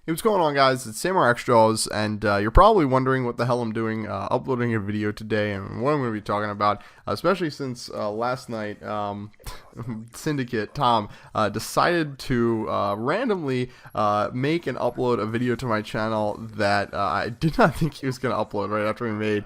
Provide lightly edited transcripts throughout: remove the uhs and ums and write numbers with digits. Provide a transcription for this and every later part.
Hey, what's going on, guys? It's Samurai xJawz, and you're probably wondering what the hell I'm doing uploading a video today and what I'm going to be talking about, especially since last night Syndicate Tom decided to randomly make and upload a video to my channel that I did not think he was going to upload right after we made,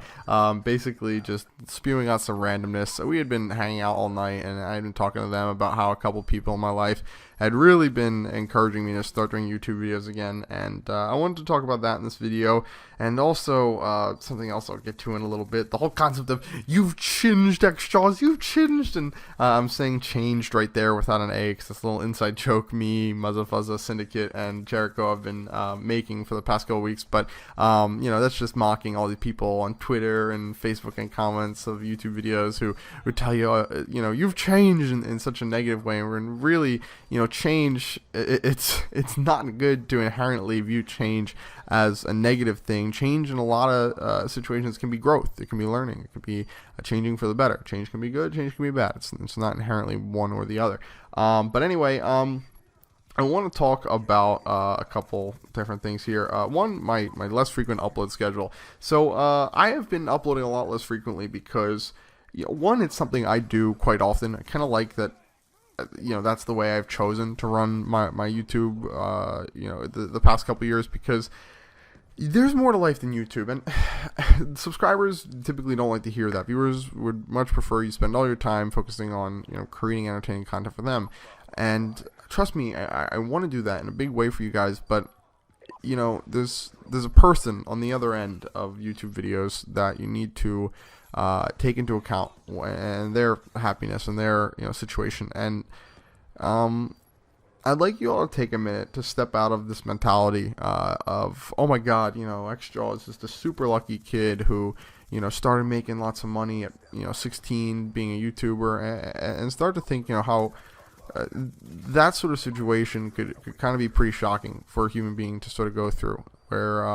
basically just spewing out some randomness. So we had been hanging out all night, and I had been talking to them about how a couple people in my life had really been encouraging me to start doing YouTube videos again, and I wanted to talk about that in this video, and also something else I'll get to in a little bit, the whole concept of you've changed, xJawz, you've changed, and I'm saying changed right there without an A, because this little inside joke me, Muzza Fuzza, Syndicate, and Jericho have been making for the past couple weeks, but you know, that's just mocking all the people on Twitter and Facebook and comments of YouTube videos who would tell you, you know, you've changed in such a negative way, and we're really, you know, change, it's not good to inherently view change as a negative thing. Change in a lot of situations can be growth, it can be learning, it could be changing for the better. Change can be good, change can be bad. It's not inherently one or the other. But anyway, I want to talk about a couple different things here. One, my less frequent upload schedule. So I have been uploading a lot less frequently because, you know, one, it's something I do quite often. I kind of like that. You know, that's the way I've chosen to run my YouTube, you know, the past couple years, because there's more to life than YouTube, and subscribers typically don't like to hear that. Viewers would much prefer you spend all your time focusing on, you know, creating entertaining content for them, and trust me, I want to do that in a big way for you guys, but you know, there's a person on the other end of YouTube videos that you need to take into account, and their happiness and their, you know, situation. And I'd like you all to take a minute to step out of this mentality of, oh my god, you know, xJawz is just a super lucky kid who, you know, started making lots of money at, you know, 16, being a YouTuber, and start to think, you know, how that sort of situation could kind of be pretty shocking for a human being to sort of go through, where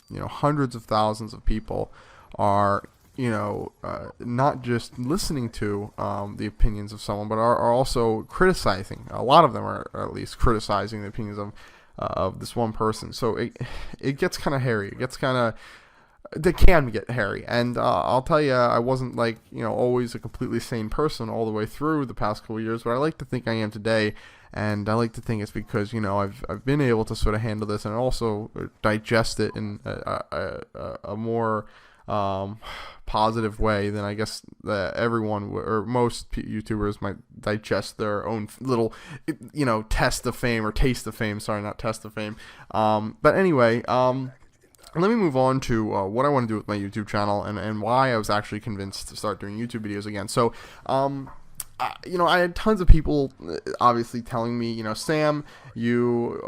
you know, hundreds of thousands of people are, you know, not just listening to the opinions of someone, but are also criticizing. A lot of them are at least criticizing the opinions of this one person. So it gets kind of hairy. It gets kind of, they can get hairy, and I'll tell you, I wasn't, like, you know, always a completely sane person all the way through the past couple years, but I like to think I am today, and I like to think it's because, you know, I've been able to sort of handle this and also digest it in a more positive way than I guess that everyone or most YouTubers might digest their own little, you know, test of fame or taste of fame. Sorry, not test of fame. But anyway, let me move on to what I want to do with my YouTube channel, and why I was actually convinced to start doing YouTube videos again. So, you know, I had tons of people obviously telling me, you know, Sam, you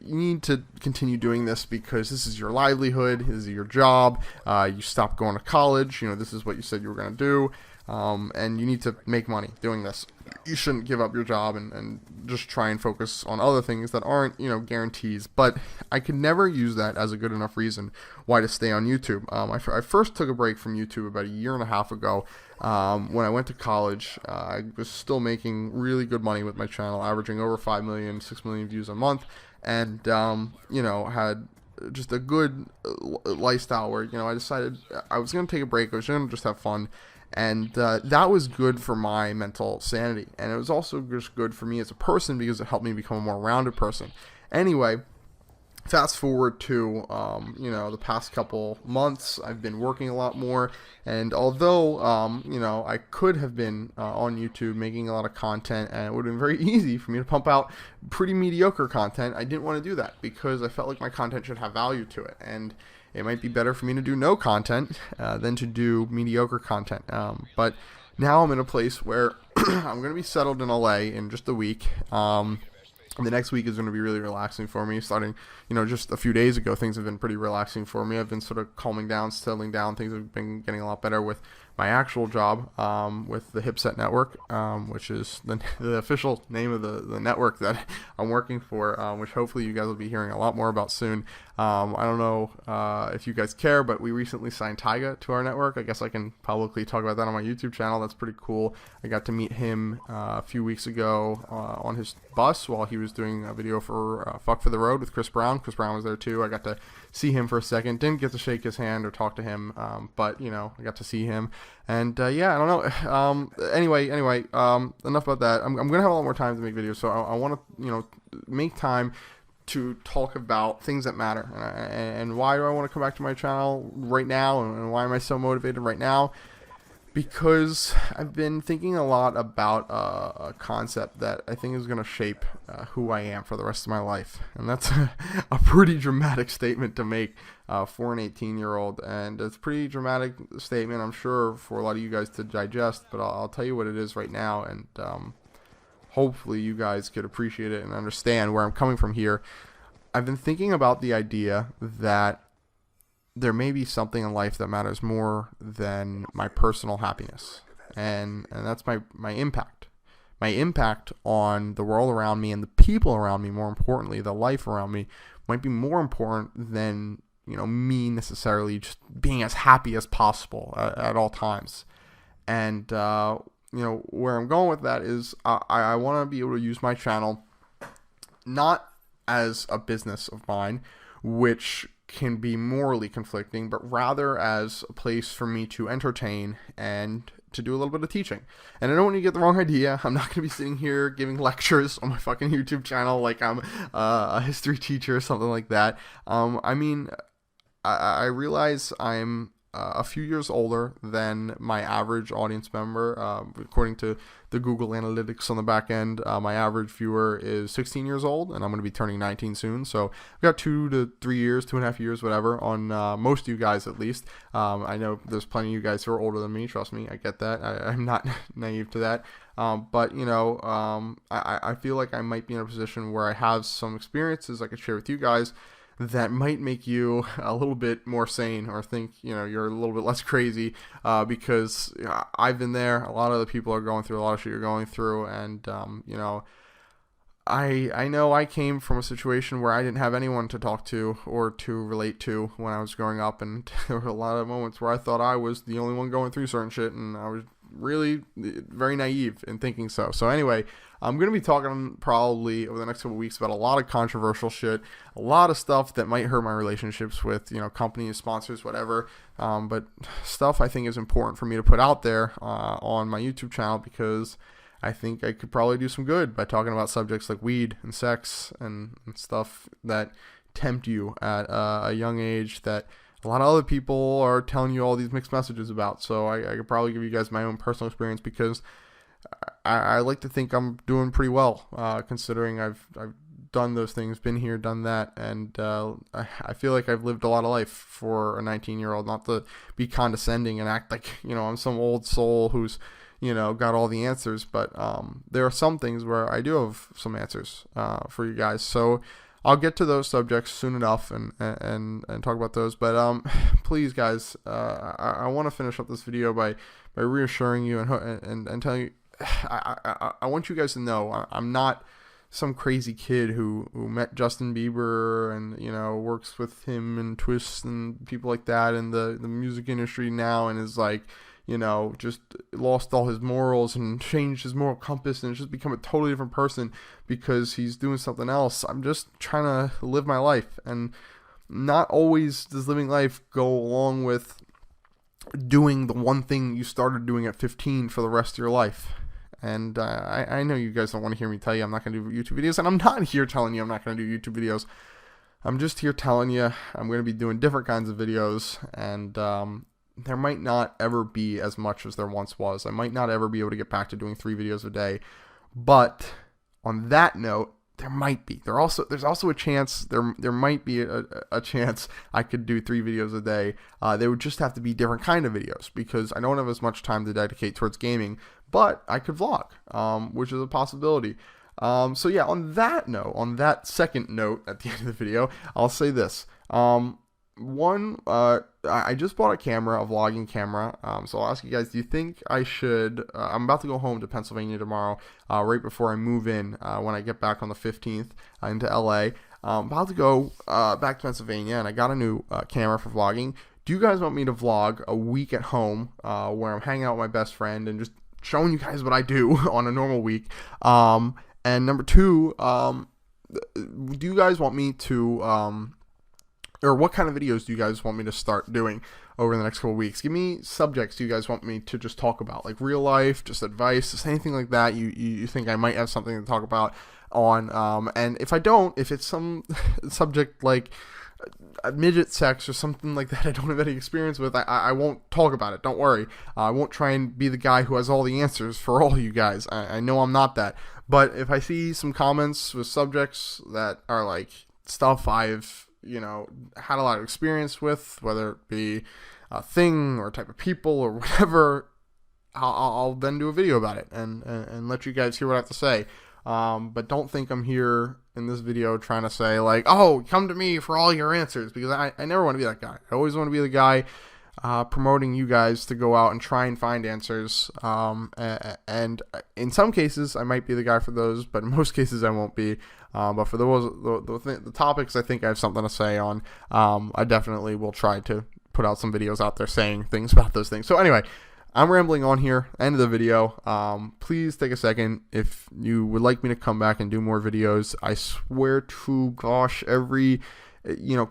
need to continue doing this because this is your livelihood, this is your job, you stopped going to college, you know, this is what you said you were going to do, and you need to make money doing this. You shouldn't give up your job and just try and focus on other things that aren't, you know, guarantees. But I could never use that as a good enough reason why to stay on YouTube. I first took a break from YouTube about a year and a half ago. When I went to college, I was still making really good money with my channel, averaging over 5 million, 6 million views a month, and you know, had just a good lifestyle where, you know, I decided I was going to take a break. I was going to just have fun. And that was good for my mental sanity. And it was also just good for me as a person because it helped me become a more rounded person. Anyway, fast forward to, you know, the past couple months, I've been working a lot more. And although, you know, I could have been on YouTube making a lot of content, and it would have been very easy for me to pump out pretty mediocre content, I didn't want to do that because I felt like my content should have value to it. And it might be better for me to do no content than to do mediocre content. But now I'm in a place where I'm going to be settled in LA in just a week. The next week is going to be really relaxing for me. Starting, you know, just a few days ago, things have been pretty relaxing for me. I've been sort of calming down, settling down. Things have been getting a lot better with my actual job with the Hipset Network, which is the official name of the network that I'm working for, which hopefully you guys will be hearing a lot more about soon. I don't know if you guys care, but we recently signed Tyga to our network. I guess I can publicly talk about that on my YouTube channel. That's pretty cool. I got to meet him a few weeks ago on his bus while he was doing a video for Fuck for the Road with Chris Brown. Chris Brown was there too. I got to see him for a second. Didn't get to shake his hand or talk to him, but you know, I got to see him. And yeah, I don't know. Anyway, enough about that. I'm gonna have a lot more time to make videos, so I want to make time to talk about things that matter. And why do I want to come back to my channel right now? And why am I so motivated right now? Because I've been thinking a lot about a concept that I think is going to shape who I am for the rest of my life. And that's a pretty dramatic statement to make for an 18-year-old. And it's a pretty dramatic statement, I'm sure, for a lot of you guys to digest. But I'll tell you what it is right now. And hopefully you guys could appreciate it and understand where I'm coming from here. I've been thinking about the idea that there may be something in life that matters more than my personal happiness. And that's my impact. My impact on the world around me and the people around me, more importantly, the life around me, might be more important than, me necessarily just being as happy as possible at all times. And, where I'm going with that is I want to be able to use my channel not as a business of mine, which can be morally conflicting, but rather as a place for me to entertain and to do a little bit of teaching. And I don't want you to get the wrong idea. I'm not going to be sitting here giving lectures on my fucking YouTube channel like I'm a history teacher or something like that. I realize I'm a few years older than my average audience member. According to the Google Analytics on the back end, my average viewer is 16 years old, and I'm going to be turning 19 soon. So I've got 2 to 3 years, 2.5 years, whatever, on most of you guys at least. I know there's plenty of you guys who are older than me. Trust me, I get that. I'm not naive to that. But I feel like I might be in a position where I have some experiences I could share with you guys that might make you a little bit more sane, or think you're a little bit less crazy, because I've been there. A lot of other people are going through a lot of shit you're going through, and I know I came from a situation where I didn't have anyone to talk to or to relate to when I was growing up, and there were a lot of moments where I thought I was the only one going through certain shit, and I was really very naive in thinking so. So anyway, I'm going to be talking probably over the next couple of weeks about a lot of controversial shit, a lot of stuff that might hurt my relationships with, companies, sponsors, whatever. But stuff I think is important for me to put out there on my YouTube channel, because I think I could probably do some good by talking about subjects like weed and sex and stuff that tempt you at a young age that a lot of other people are telling you all these mixed messages about. So I could probably give you guys my own personal experience, because I like to think I'm doing pretty well, considering I've done those things, been here, done that, and I feel like I've lived a lot of life for a 19-year-old. Not to be condescending and act like I'm some old soul who's got all the answers, but there are some things where I do have some answers for you guys. So I'll get to those subjects soon enough and talk about those. But please, guys, I want to finish up this video by reassuring you and telling you, I want you guys to know I'm not some crazy kid who met Justin Bieber and works with him and Twist and people like that in the music industry now, and is like just lost all his morals and changed his moral compass and just become a totally different person because he's doing something else. I'm just trying to live my life, and not always does living life go along with doing the one thing you started doing at 15 for the rest of your life. And I know you guys don't want to hear me tell you I'm not going to do YouTube videos, and I'm not here telling you I'm not going to do YouTube videos. I'm just here telling you I'm going to be doing different kinds of videos, and there might not ever be as much as there once was. I might not ever be able to get back to doing 3 videos a day, but on that note, there might be. There's also a chance there might be a chance I could do 3 videos a day. They would just have to be different kind of videos, because I don't have as much time to dedicate towards gaming, but I could vlog, which is a possibility. So yeah, on that note, on that second note at the end of the video, I'll say this. one, I just bought a camera, a vlogging camera. So I'll ask you guys, do you think I should, I'm about to go home to Pennsylvania tomorrow, right before I move in, when I get back on the 15th into LA. I'm about to go back to Pennsylvania, and I got a new camera for vlogging. Do you guys want me to vlog a week at home where I'm hanging out with my best friend and just showing you guys what I do on a normal week? And number two, do you guys want me to, or what kind of videos do you guys want me to start doing over the next couple of weeks? Give me subjects you guys want me to just talk about, like real life, just advice, just anything like that you think I might have something to talk about on. And if I don't, if it's some subject like midget sex or something like that I don't have any experience with, I won't talk about it. Don't worry. I won't try and be the guy who has all the answers for all you guys. I know I'm not that. But if I see some comments with subjects that are like stuff I've had a lot of experience with, whether it be a thing or a type of people or whatever, I'll then do a video about it and let you guys hear what I have to say. But don't think I'm here in this video trying to say like, oh, come to me for all your answers, because I never want to be that guy. I always want to be the guy promoting you guys to go out and try and find answers. And in some cases, I might be the guy for those, but in most cases, I won't be. But for the topics I think I have something to say on, I definitely will try to put out some videos out there saying things about those things. So anyway, I'm rambling on here. End of the video. Please take a second if you would like me to come back and do more videos. I swear to gosh, every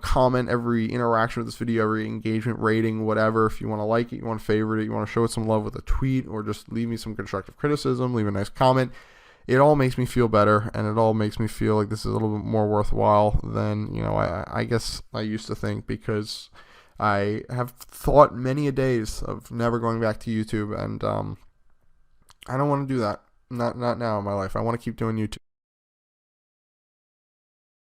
comment, every interaction with this video, every engagement rating, whatever, if you want to like it, you want to favorite it, you want to show it some love with a tweet, or just leave me some constructive criticism, leave a nice comment. It all makes me feel better, and it all makes me feel like this is a little bit more worthwhile than, I guess I used to think, because I have thought many a days of never going back to YouTube, and I don't want to do that. Not now in my life. I want to keep doing YouTube.